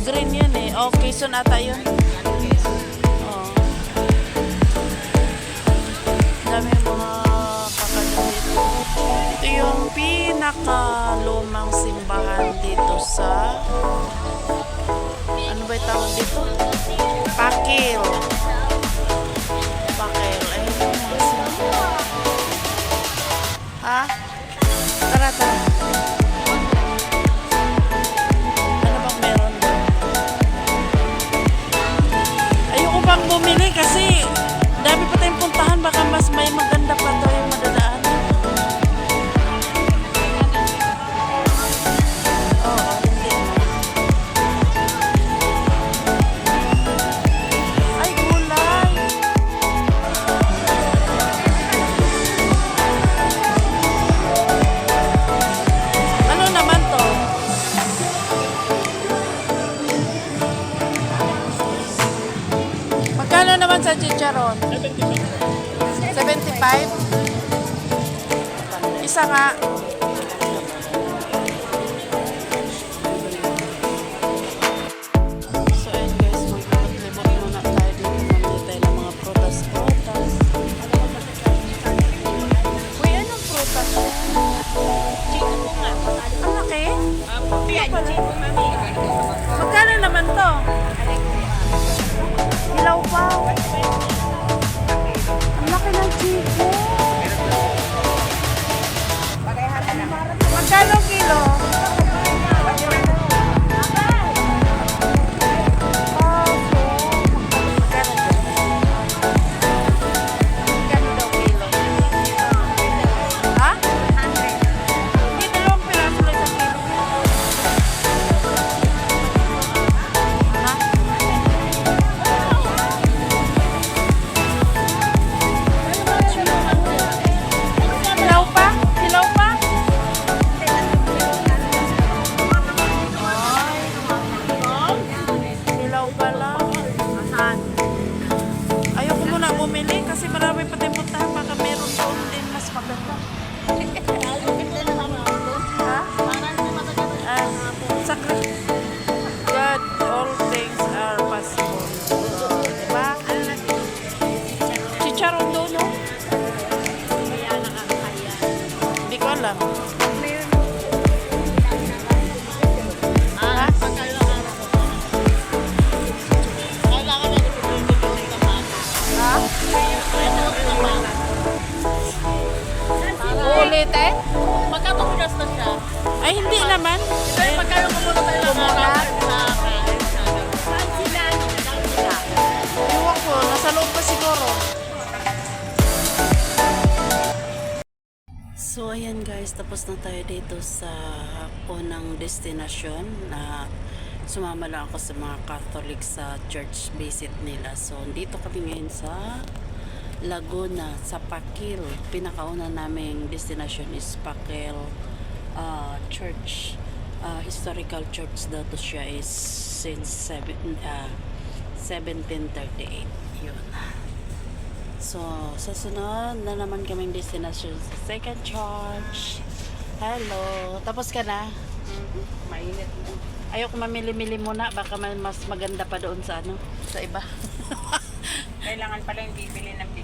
Green yan eh. Oh, Quezon ata yun. Oh. Dami mga kakanin dito. Ito yung pinakalumang simbahan dito sa ano ba yung tawag dito? Pakil. Pakil. Ayun yung mga simbahan. Ha? Tara, tara. Ano bang meron doon? Ayoko bang bumili kasi dami pa tayong puntahan. Baka mas may maganda pa to yung madadaan. Oo, hindi na. Ay, gulay. Ano naman to? Magkano naman sa chicharon? 75? Isa nga. So ayun guys, magkakot-libot muna tayo dito. Mamili tayo ng mga prutas-prutas. Uy, anong prutas yan? Chico po nga. Ang laki? Yan, chico mami. Magkano naman to? Hilaw pa. Ang laki ng chico. Magkano kilo? Magkano daw kilo? Ha? Hindi, dalawang piraso lang sa kilo. Ha? Hilaw pa? Hilaw pa? Hilaw pa lang. Ayoko muna bumili kasi marami pa tayong puntahan. Baka meron doon din mas maganda. Ha? Sakra. God, all things are possible. Diba? Chicharon doon, no? Hindi ko alam. Ha? Ha? Ulitin? Magkatukulas na siya. Ay, hindi naman. Ito yung magkano ko muna tayo ng Kumunat? Saan sila? Saan sila? Iwan ko, nasa loob pa siguro. So ayan guys, tapos na tayo dito sa unang destinasyon na sumama lang ako sa mga Catholic sa church visit nila. So dito kami ngayon sa Laguna, sa Pakil. Pinakauna naming destination is Pakil Church. Historical church daw to siya is since 1738. Yun. So, sa sunod na naman kaming destination sa second church. Hello. Tapos ka na? Mainit mo. Ayoko mamili-mili muna. Baka mas maganda pa doon sa ano, sa iba. Kailangan pala yung bibili ng